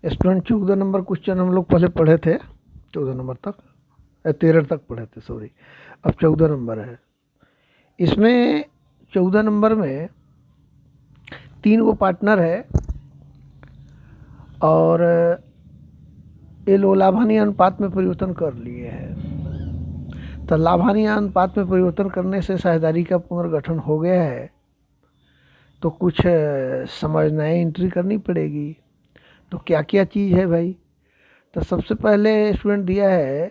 Student 14 number question हम लोग पहले पढ़े थे, 14 नंबर तक 13 तक पढ़े थे, सॉरी। अब 14 नंबर है। इसमें 14 नंबर में 3 वो पार्टनर है और ये लोग लाभानी अनुपात में परिवर्तन कर लिए हैं। तो लाभानी अनुपात में परिवर्तन करने से साझेदारी का पुनर्गठन हो गया है, तो कुछ समझनाएँ एंट्री करनी पड़ेगी। तो क्या क्या चीज़ है भाई? तो सबसे पहले स्टूडेंट दिया है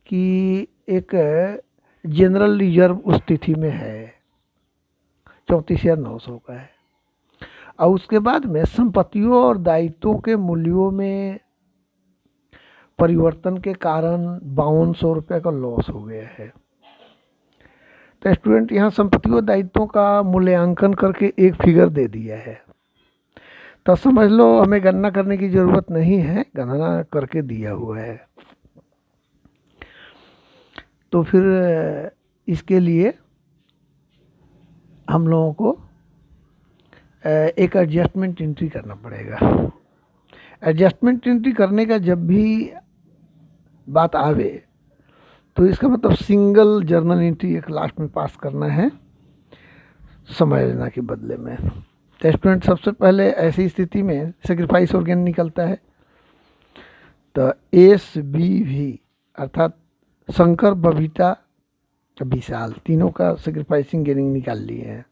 कि एक जनरल रिजर्व उस तिथि में है 34,900 का है, और उसके बाद में संपत्तियों और दायित्वों के मूल्यों में परिवर्तन के कारण 5200 रुपये का लॉस हो गया है। तो स्टूडेंट यहाँ संपत्तियों दायित्वों का मूल्यांकन करके एक फिगर दे दिया है। तो समझ लो हमें गणना करने की ज़रूरत नहीं है, गणना करके दिया हुआ है। तो फिर इसके लिए हम लोगों को एक एडजस्टमेंट एंट्री करना पड़ेगा। एडजस्टमेंट एंट्री करने का जब भी बात आवे तो इसका मतलब सिंगल जर्नल एंट्री एक लास्ट में पास करना है समझना के बदले में। तो स्टूडेंट सबसे पहले ऐसी स्थिति में सेक्रीफाइस और गेन निकलता है। तो SBV अर्थात शंकर, बबीता, विशाल तीनों का सेक्रीफाइसिंग गेनिंग निकाल लिए हैं।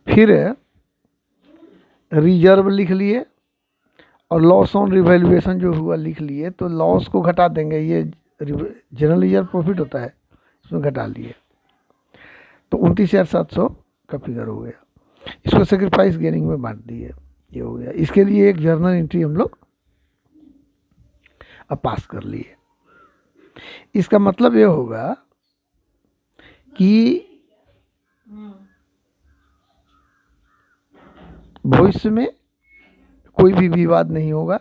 फिर रिजर्व लिख लिए और लॉस ऑन रिवैल्यूएशन जो हुआ लिख लिए। तो लॉस को घटा देंगे, ये जनरल रिजर्व प्रॉफिट होता है, इसमें घटा लिए तो 29,700 का फिगर हो गया। इसको सेक्रीफाइस गेनिंग में बांट दिए, ये हो गया। इसके लिए एक जर्नल एंट्री हम लोग अब पास कर लिए। इसका मतलब ये होगा कि भविष्य में कोई भी विवाद नहीं होगा।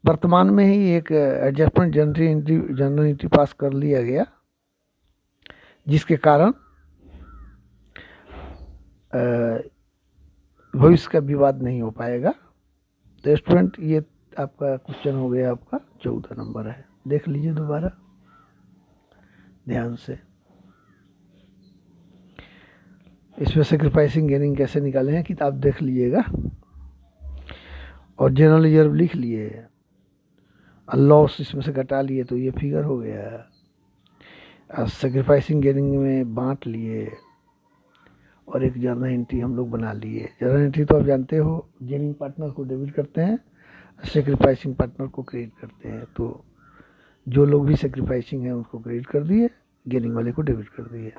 वर्तमान में ही एक एडजस्टमेंट जनरल एंट्री पास कर लिया गया, जिसके कारण भविष्य का विवाद नहीं हो पाएगा। तो स्टूडेंट ये आपका क्वेश्चन हो गया, आपका 14 नंबर है। देख लीजिए दोबारा ध्यान से। इसमें सेक्रीफाइसिंग गेनिंग कैसे निकाले हैं किताब देख लीजिएगा। और जनरल रिजर्व लिख लिए और लॉस इसमें से घटा लिए, तो ये फिगर हो गया। और सेक्रीफाइसिंग गेनिंग में बांट लिए और एक जर्नल एंट्री हम लोग बना लिए। जर्नल एंट्री तो आप जानते हो, गेनिंग पार्टनर को डेबिट करते हैं, सेक्रीफाइसिंग पार्टनर को क्रेडिट करते हैं। तो जो लोग भी सेक्रीफाइसिंग है उसको क्रेडिट कर दिए, गेनिंग वाले को डेबिट कर दिए।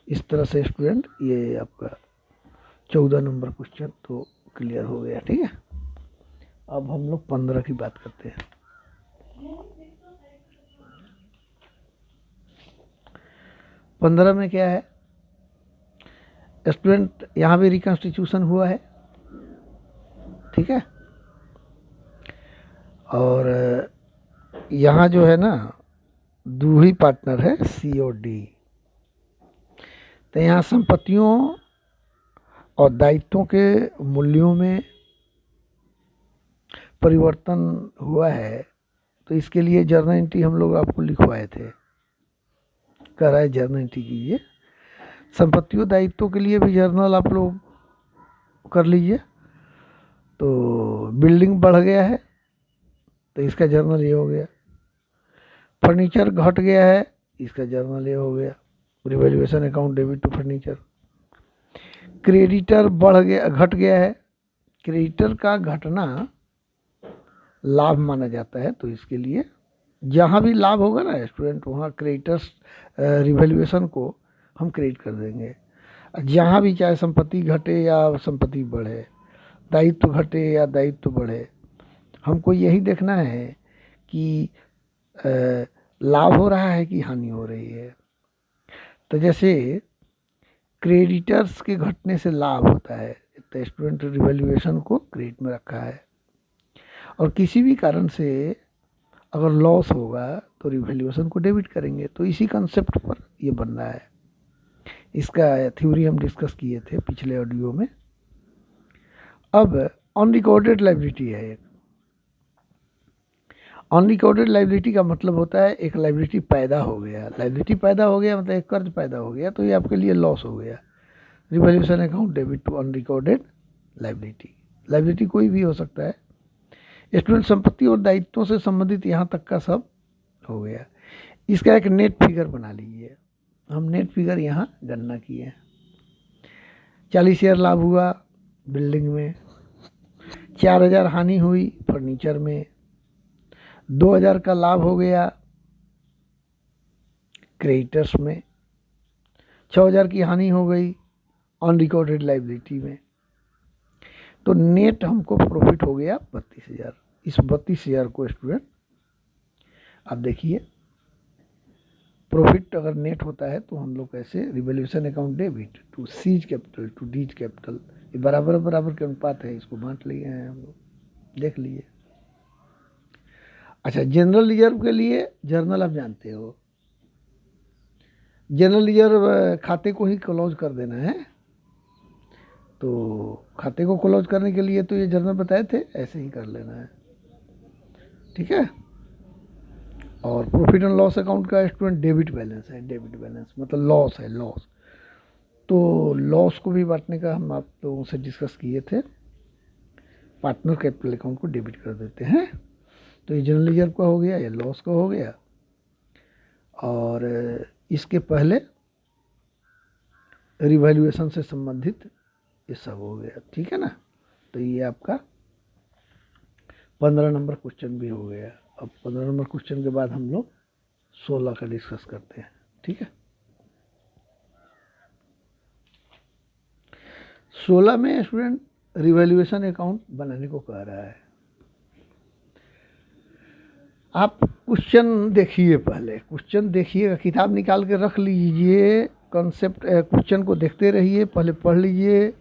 इस तरह से स्टूडेंट ये आपका 14 नंबर क्वेश्चन तो क्लियर हो गया। ठीक है, अब हम लोग 15 की बात करते हैं। 15 में क्या है स्टूडेंट? यहाँ भी रिकन्स्टिट्यूशन हुआ है, ठीक है। और यहाँ जो है ना, दो ही पार्टनर है C और D। तो यहाँ संपत्तियों और दायित्वों के मूल्यों में परिवर्तन हुआ है। तो इसके लिए जर्नल एंट्री हम लोग आपको लिखवाए थे, कह रहा है जर्नल एंट्री कीजिए। संपत्तियों दायित्वों के लिए भी जर्नल आप लोग कर लीजिए। तो बिल्डिंग बढ़ गया है तो इसका जर्नल ये हो गया। फर्नीचर घट गया है, इसका जर्नल ये हो गया। Revaluation account debit to furniture. Creditor बढ़ गया, घट गया है। क्रेडिटर का घटना लाभ माना जाता है, तो इसके लिए जहाँ भी लाभ होगा ना स्टूडेंट, वहाँ क्रेडिटर्स रिवैल्यूएशन को हम क्रेडिट कर देंगे। जहाँ भी चाहे संपत्ति घटे या संपत्ति बढ़े, दायित्व घटे या दायित्व बढ़े, हमको यही देखना है कि लाभ हो रहा है कि हानि हो रही है। तो जैसे क्रेडिटर्स के घटने से लाभ होता है, तो स्टूडेंट रिवैल्यूएशन को क्रेडिट में रखा है। और किसी भी कारण से अगर लॉस होगा तो रिवैल्यूएशन को डेबिट करेंगे। तो इसी कंसेप्ट पर ये बन रहा है। इसका थ्योरी हम डिस्कस किए थे पिछले ऑडियो में। अब अनरिकॉर्डेड लाइबिलिटी है एक। अनरिकॉर्डेड लाइबिलिटी का मतलब होता है एक लाइबिलिटी पैदा हो गया, लाइबिलिटी पैदा हो गया मतलब एक कर्ज पैदा हो गया, तो ये आपके लिए लॉस हो गया। Revaluation account debit to unrecorded liability. Liability कोई भी हो सकता है, स्टूडेंट संपत्ति और दायित्वों से संबंधित यहाँ तक का सब हो गया। इसका एक नेट फिगर बना लीजिए। हम नेट फिगर यहाँ गणना किए हैं। 40 शेयर लाभ हुआ बिल्डिंग में, 4000 हानि हुई फर्नीचर में, 2000 का लाभ हो गया क्रेडिटर्स में, 6000 की हानि हो गई अनरिकॉर्डेड लाइबिलिटी में। तो नेट हमको प्रॉफिट हो गया 32,000। इस 32,000 को स्टूडेंट आप देखिए, प्रॉफिट अगर नेट होता है तो हम लोग कैसे, revaluation account debit to C's capital to D's capital, ये बराबर बराबर के अनुपात है, इसको बांट लिए हैं हम लोग, देख लिए। अच्छा, जनरल रिजर्व के लिए जर्नल आप जानते हो, जनरल रिजर्व खाते को ही क्लोज कर देना है। तो खाते को क्लोज करने के लिए तो ये जर्नल बताए थे, ऐसे ही कर लेना है, ठीक है। और प्रॉफिट एंड लॉस अकाउंट का स्टूडेंट डेबिट बैलेंस है, डेबिट बैलेंस मतलब लॉस है, लॉस। तो लॉस को भी बांटने का हम आप लोगों से डिस्कस किए थे, पार्टनर कैपिटल अकाउंट को डेबिट कर देते हैं। तो ये जनरल रिजर्व का हो गया, ये लॉस का हो गया, और इसके पहले रिवैल्यूएशन से संबंधित ये सब हो गया, ठीक है ना। तो ये आपका 15 नंबर क्वेश्चन भी हो गया। अब 15 नंबर क्वेश्चन के बाद हम लोग 16 का डिस्कस करते हैं, ठीक है। 16 में स्टूडेंट रिवैल्यूएशन अकाउंट बनाने को कह रहा है। आप क्वेश्चन देखिए, पहले क्वेश्चन देखिएगा, किताब निकाल के रख लीजिए, कॉन्सेप्ट क्वेश्चन को देखते रहिए, पहले पढ़ लीजिए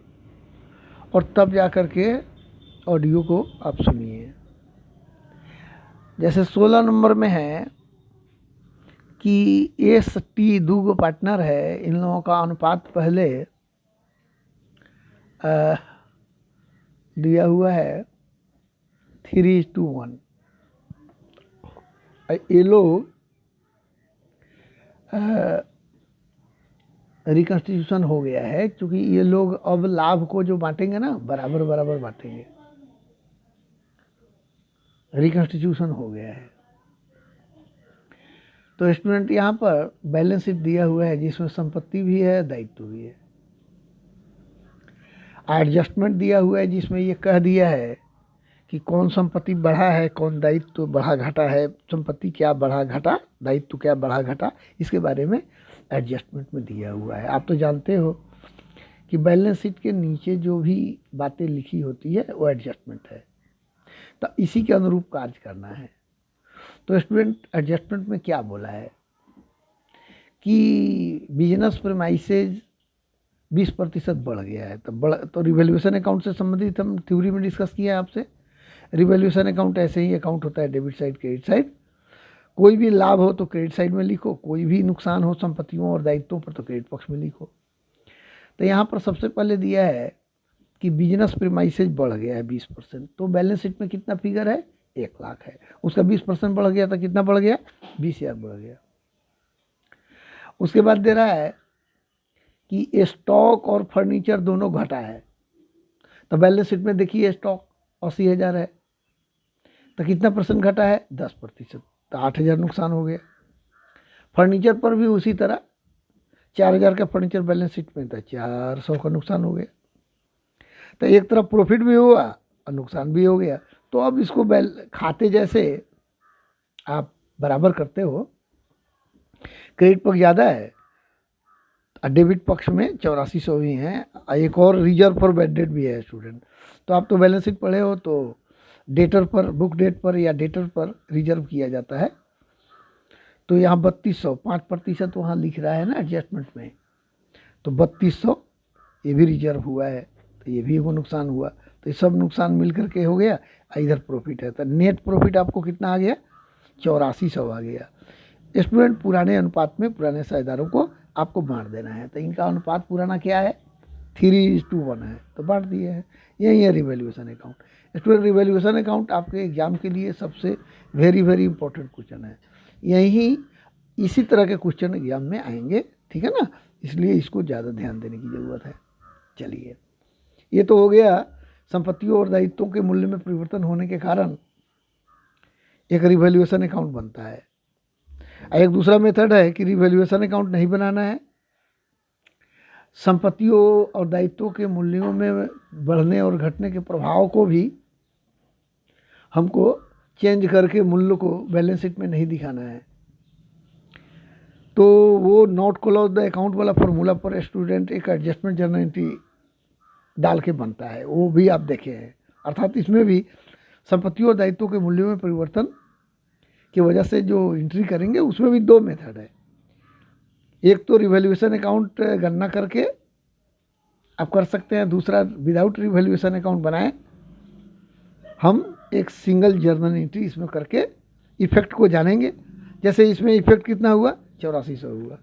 और तब जा कर के ऑडियो को आप सुनिए। जैसे 16 नंबर में है कि एस टी दो पार्टनर है, इन लोगों का अनुपात पहले दिया हुआ है 3:1। ये लोग रिकन्स्टिट्यूशन हो गया है, क्योंकि ये लोग अब लाभ को जो बांटेंगे ना बराबर बराबर बांटेंगे, रिकन्स्टिट्यूशन हो गया है। तो स्टूडेंट यहाँ पर बैलेंस शीट दिया हुआ है जिसमें संपत्ति भी है दायित्व भी है। एडजस्टमेंट दिया हुआ है जिसमें ये कह दिया है कि कौन संपत्ति बढ़ा है, कौन दायित्व बढ़ा घटा है, संपत्ति क्या बढ़ा घटा, दायित्व क्या बढ़ा घटा, इसके बारे में एडजस्टमेंट में दिया हुआ है। आप तो जानते हो कि बैलेंस शीट के नीचे जो भी बातें लिखी होती है वो एडजस्टमेंट है, तो इसी के अनुरूप कार्य करना है। तो स्टूडेंट एडजस्टमेंट में क्या बोला है कि बिजनेस प्रीमाइसेज 20% बढ़ गया है, तो रिवैल्यूएशन अकाउंट से संबंधित हम थ्योरी में डिस्कस किया है आपसे। रिवैल्यूएशन अकाउंट ऐसे ही अकाउंट होता है, डेबिट साइड क्रेडिट साइड। कोई भी लाभ हो तो क्रेडिट साइड में लिखो, कोई भी नुकसान हो संपत्तियों और दायित्वों पर तो क्रेडिट पक्ष में लिखो। तो यहाँ पर सबसे पहले दिया है कि बिजनेस प्रीमाइसेज बढ़ गया है 20%, तो बैलेंस शीट में कितना फिगर है, 1 लाख है, उसका 20% बढ़ गया तो कितना बढ़ गया, 20,000 बढ़ गया। उसके बाद दे रहा है कि स्टॉक और फर्नीचर दोनों घटा है, तो बैलेंस शीट में देखिए स्टॉक 80,000 है, तो कितना परसेंट घटा है, 10%, तो 8,000 नुकसान हो गया। फर्नीचर पर भी उसी तरह 4,000 का फर्नीचर बैलेंस शीट में था, 400 का नुकसान हो गया। तो एक तरफ प्रॉफिट भी हुआ और नुकसान भी हो गया। तो अब इसको खाते जैसे आप बराबर करते हो, क्रेडिट पक्ष ज़्यादा है, डेबिट पक्ष में 8400 ही हैं, एक और रिजर्व फॉर बैड डेट भी है स्टूडेंट। तो आप तो बैलेंस शीट पढ़े हो, तो डेटर पर, बुक डेट पर या डेटर पर रिजर्व किया जाता है। तो यहाँ 3200, 5% वहाँ लिख रहा है ना एडजस्टमेंट में, तो 3200 ये भी रिजर्व हुआ है, तो ये भी वो नुकसान हुआ। तो ये सब नुकसान मिल करके हो गया, इधर प्रॉफिट है, तो नेट प्रॉफिट आपको कितना आ गया, 8400 आ गया। स्टूडेंट पुराने अनुपात में पुराने साझेदारों को आपको बांट देना है। तो इनका अनुपात पुराना क्या है, 3:1 है, तो बांट दिए हैं। यही है revaluation account. Student, revaluation account आपके एग्जाम के लिए सबसे वेरी वेरी इंपॉर्टेंट क्वेश्चन है। यही इसी तरह के क्वेश्चन एग्जाम में आएंगे, ठीक है ना, इसलिए इसको ज़्यादा ध्यान देने की ज़रूरत है। चलिए, ये तो हो गया संपत्तियों और दायित्वों के मूल्य में परिवर्तन होने के कारण एक रिवैल्यूएशन अकाउंट बनता है। एक दूसरा मेथड है कि रिवैल्यूएशन अकाउंट नहीं बनाना है, संपत्तियों और दायित्वों के मूल्यों में बढ़ने और घटने के प्रभाव को भी हमको चेंज करके मूल्य को बैलेंस शीट में नहीं दिखाना है। तो वो नॉट क्लोज द अकाउंट वाला फॉर्मूला पर स्टूडेंट एक एडजस्टमेंट जर्नल एंट्री डाल के बनता है, वो भी आप देखे हैं। अर्थात इसमें भी संपत्तियों और दायित्वों के मूल्यों में परिवर्तन की वजह से जो एंट्री करेंगे उसमें भी दो मेथड है। एक तो रिवैल्यूएशन अकाउंट गणना करके आप कर सकते हैं, दूसरा विदाउट रिवैल्यूएशन अकाउंट बनाएं, हम एक सिंगल जर्नल एंट्री इसमें करके इफेक्ट को जानेंगे। जैसे इसमें इफेक्ट कितना हुआ, 8400 हुआ।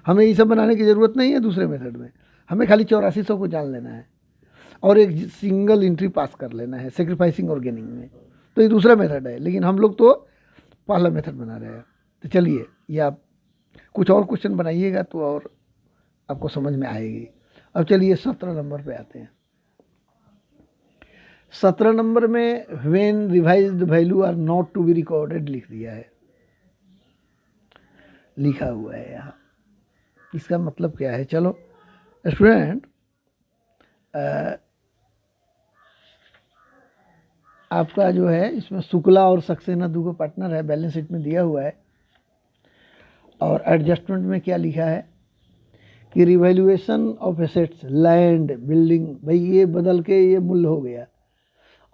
हमें ये सब बनाने की ज़रूरत नहीं है दूसरे मेथड में, हमें खाली 8400 को जान लेना है और एक सिंगल एंट्री पास कर लेना है सेक्रीफाइसिंग और गेनिंग में। तो ये दूसरा मेथड है, लेकिन हम लोग तो पहला मेथड बना रहे हैं। तो चलिए, ये आप कुछ और क्वेश्चन बनाइएगा तो और आपको समझ में आएगी। अब चलिए 17 नंबर पे आते हैं। 17 नंबर में when revised value are not to be recorded लिख दिया है, लिखा हुआ है यहाँ। इसका मतलब क्या है? चलो स्टूडेंट, आपका जो है इसमें शुक्ला और सक्सेना दो पार्टनर है, बैलेंस शीट में दिया हुआ है। और एडजस्टमेंट में क्या लिखा है कि revaluation of assets, land, building, भाई ये बदल के ये मूल्य हो गया।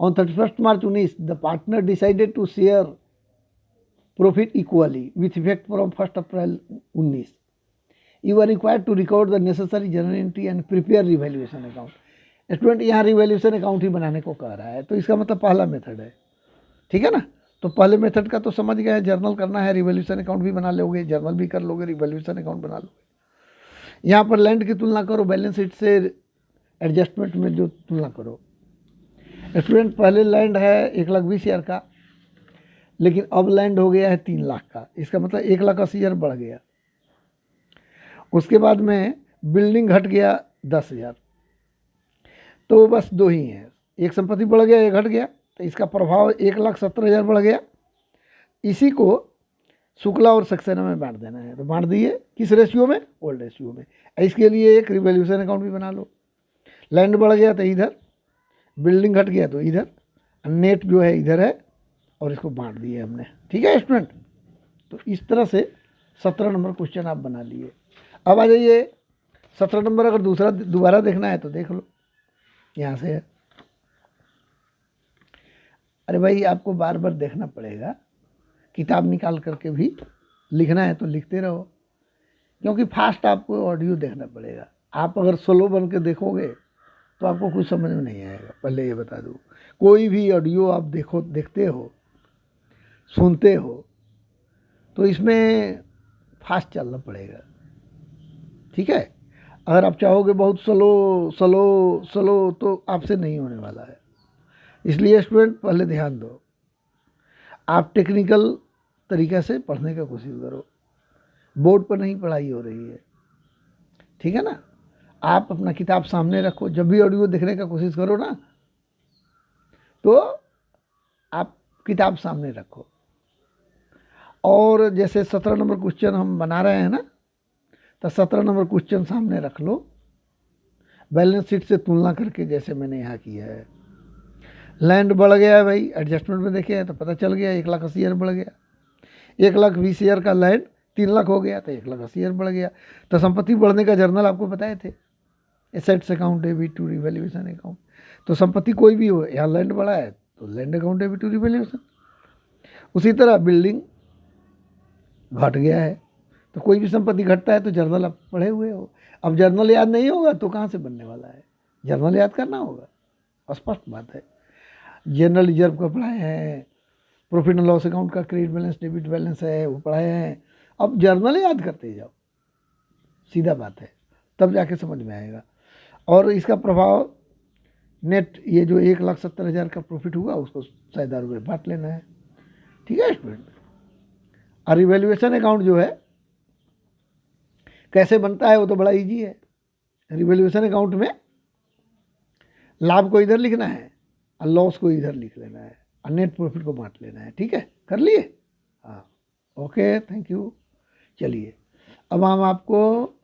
On 31 March 19 the partner decided to share profit equally with effect from 1 April 19। You are required to record the necessary journal entry and prepare revaluation account. Student, यहाँ revaluation account ही बनाने को कह रहा है, तो इसका मतलब पहला मेथड है, ठीक है ना। तो पहले मेथड का तो समझ गए, जर्नल करना है, रिवैल्यूएशन अकाउंट भी बना लोगे, जर्नल भी कर लोगे, रिवैल्यूएशन अकाउंट बना लोगे। यहाँ पर लैंड की तुलना करो बैलेंस शीट से, एडजस्टमेंट में जो तुलना करो। स्टूडेंट, पहले लैंड है 1,20,000 का, लेकिन अब लैंड हो गया है 3 लाख का, इसका मतलब 1,80,000 बढ़ गया। उसके बाद में बिल्डिंग घट गया 10,000, तो बस दो ही हैं, एक संपत्ति बढ़ गया, एक घट गया, तो इसका प्रभाव 1,70,000 बढ़ गया। इसी को शुक्ला और सक्सेना में बांट देना है, तो बांट दिए किस रेशियो में? ओल्ड रेशियो में। इसके लिए एक रिवैल्यूएशन अकाउंट भी बना लो। लैंड बढ़ गया तो इधर, बिल्डिंग घट गया तो इधर, नेट जो है इधर है, और इसको बांट दिए हमने, ठीक है स्टूडेंट। तो इस तरह से 17 नंबर क्वेश्चन आप बना लिए। अब आ जाइए 17 नंबर, अगर दूसरा दोबारा देखना है तो देख लो, यहाँ से है। अरे भाई, आपको बार बार देखना पड़ेगा, किताब निकाल करके भी लिखना है तो लिखते रहो, क्योंकि फास्ट आपको ऑडियो देखना पड़ेगा। आप अगर स्लो बन के देखोगे तो आपको कुछ समझ में नहीं आएगा, पहले ये बता दूँ। कोई भी ऑडियो आप देखते हो, सुनते हो, तो इसमें फास्ट चलना पड़ेगा, ठीक है। अगर आप चाहोगे बहुत स्लो स्लो स्लो तो आपसे नहीं होने वाला है। इसलिए स्टूडेंट, पहले ध्यान दो, आप टेक्निकल तरीक़े से पढ़ने का कोशिश करो, बोर्ड पर नहीं पढ़ाई हो रही है, ठीक है ना। आप अपना किताब सामने रखो, जब भी ऑडियो देखने का कोशिश करो ना, तो आप किताब सामने रखो। और जैसे 17 नंबर क्वेश्चन हम बना रहे हैं ना, तो 17 नंबर क्वेश्चन सामने रख लो, बैलेंस शीट से तुलना करके, जैसे मैंने यहाँ किया है। लैंड बढ़ गया है भाई, एडजस्टमेंट में देखे तो पता चल गया 1,80,000 बढ़ गया। 1,20,000 का लैंड 3 लाख हो गया, तो 1,80,000 बढ़ गया। तो संपत्ति बढ़ने का जर्नल आपको बताए थे, assets account debit to revaluation account. तो संपत्ति कोई भी हो, यहाँ लैंड बढ़ा है तो land account debit to revaluation. उसी तरह बिल्डिंग घट गया है, तो कोई भी संपत्ति घटता है तो जर्नल आप पढ़े हुए हो। अब जर्नल याद नहीं होगा तो कहाँ से बनने वाला है? जर्नल याद करना होगा, स्पष्ट बात है। जनरल रिजर्व का पढ़ाए हैं, प्रॉफिट एंड लॉस अकाउंट का क्रेडिट बैलेंस डेबिट बैलेंस है वो पढ़ाए हैं। अब जर्नल याद करते जाओ, सीधा बात है, तब जाके समझ में आएगा। और इसका प्रभाव नेट, ये जो 1,70,000 का प्रॉफिट हुआ उसको 1000 रुपये बांट लेना है। ठीक है स्टूडेंट। और रिवैल्यूएशन अकाउंट जो है कैसे बनता है वो तो बड़ा इजी है। रिवैल्यूएशन अकाउंट में लाभ को इधर लिखना है और लॉस को इधर लिख लेना है और नेट प्रॉफिट को बांट लेना है। ठीक है, कर लिए? हाँ, ओके, थैंक यू। चलिए अब हम आपको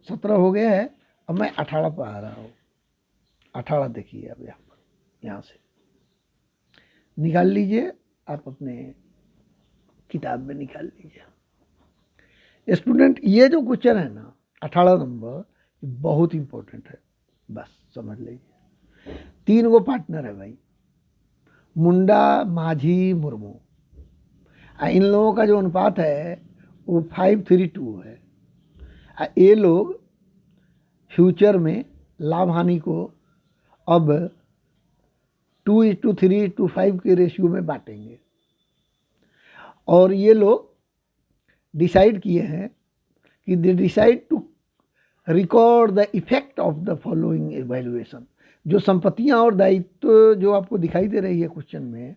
17 हो गया है, अब मैं 18 पर आ रहा हूँ। 18 देखिए अब यहाँ से निकाल लीजिए, आप अपने किताब में निकाल लीजिए। स्टूडेंट ये जो क्वेश्चन है ना 18 नंबर, बहुत इंपॉर्टेंट है, बस समझ लीजिए। 3 गो पार्टनर है भाई, मुंडा, माझी, मुर्मू। इन लोगों का जो अनुपात है वो 5:2 है। ये लोग फ्यूचर में लाभ हानि को अब 2:3:5 के रेशियो में बांटेंगे। और ये लोग डिसाइड किए हैं कि they decide to record the effect of the following evaluation. जो संपत्तियां और दायित्व जो आपको दिखाई दे रही है क्वेश्चन में,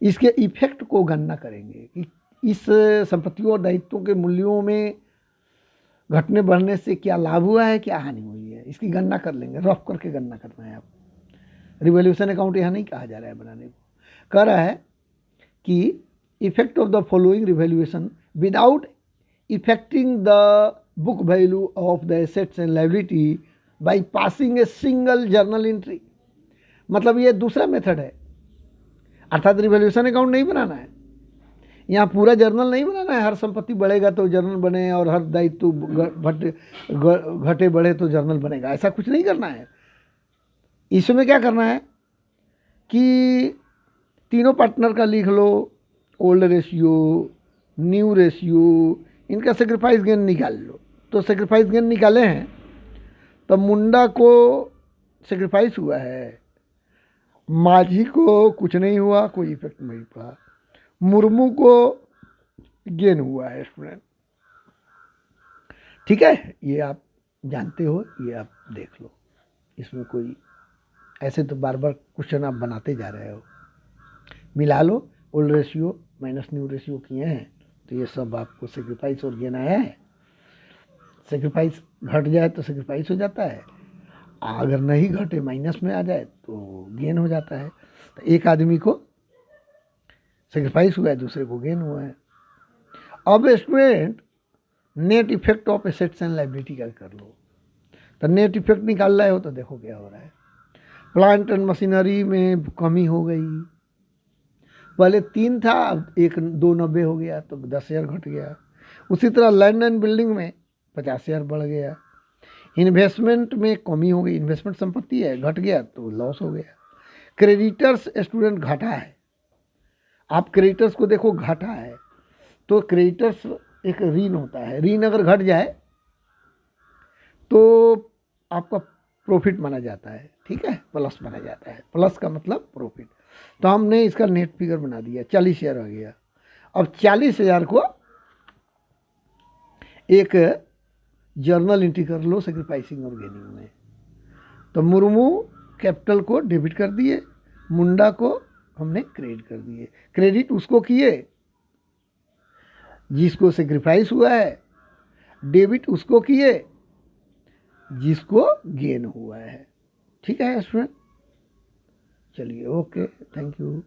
इसके इफेक्ट को गणना करेंगे कि इस संपत्तियों और दायित्वों के मूल्यों में घटने बढ़ने से क्या लाभ हुआ है, क्या हानि हुई है, इसकी गणना कर लेंगे। रफ करके गणना करना है आप। रिवैल्यूएशन अकाउंट यहाँ नहीं कहा जा रहा है बनाने को, कह रहा है कि effect of the following revaluation without affecting the book value of the assets and liability by passing a single journal entry. मतलब ये दूसरा मेथड है, अर्थात रिवैल्यूएशन अकाउंट नहीं बनाना है, यहाँ पूरा जर्नल नहीं बनाना है। हर संपत्ति बढ़ेगा तो जर्नल बने और हर दायित्व घटे बढ़े तो जर्नल बनेगा, ऐसा कुछ नहीं करना है। इसमें क्या करना है कि तीनों पार्टनर का लिख लो, ओल्ड रेशियो, न्यू रेशियो, इनका सेक्रीफाइस गेन निकाल लो। तो सेक्रीफाइस गेन निकाले हैं तो मुंडा को सेक्रीफाइस हुआ है, माझी को कुछ नहीं हुआ, कोई इफेक्ट नहीं पड़ा, मुर्मू को गेन हुआ है स्टूडेंट। ठीक है, ये आप जानते हो, ये आप देख लो। इसमें कोई ऐसे तो बार बार क्वेश्चन आप बनाते जा रहे हो। मिला लो, old ratio minus new ratio किए हैं तो ये सब आपको सेक्रीफाइस और गेन आया है। सेक्रीफाइस घट जाए तो सेक्रीफाइस हो जाता है, अगर नहीं घटे माइनस में आ जाए तो गेन हो जाता है। तो एक आदमी को सेक्रीफाइस हुआ है, दूसरे को गेन हुआ है। अब student net effect of assets and liability का कर लो। तो नेट इफेक्ट निकाल रहे हो तो देखो क्या हो रहा है। प्लांट एंड मशीनरी में कमी हो गई, पहले 3 था अब 290 हो गया तो 10,000 घट गया। उसी तरह लैंड एंड बिल्डिंग में 50,000 बढ़ गया। इन्वेस्टमेंट में कमी हो गई, इन्वेस्टमेंट संपत्ति है, घट गया तो लॉस हो गया। क्रेडिटर्स स्टूडेंट घटा है, आप क्रेडिटर्स को देखो घटा है। तो क्रेडिटर्स एक ऋण होता है, ऋण अगर घट जाए तो आपका प्रॉफिट माना जाता है। ठीक है, प्लस माना जाता है, प्लस का मतलब प्रॉफिट। तो हमने इसका नेट फिगर बना दिया, 40,000 आ गया। अब 40,000 को एक जर्नल एंट्री कर लो सेक्रीफाइसिंग और गेनिंग में। तो मुर्मू कैपिटल को डेबिट कर दिए, मुंडा को हमने क्रेडिट कर दिए। क्रेडिट उसको किए जिसको सेक्रीफाइस हुआ है, डेबिट उसको किए जिसको गेन हुआ है। ठीक है स्टूडेंट, चलिए ओके, थैंक यू।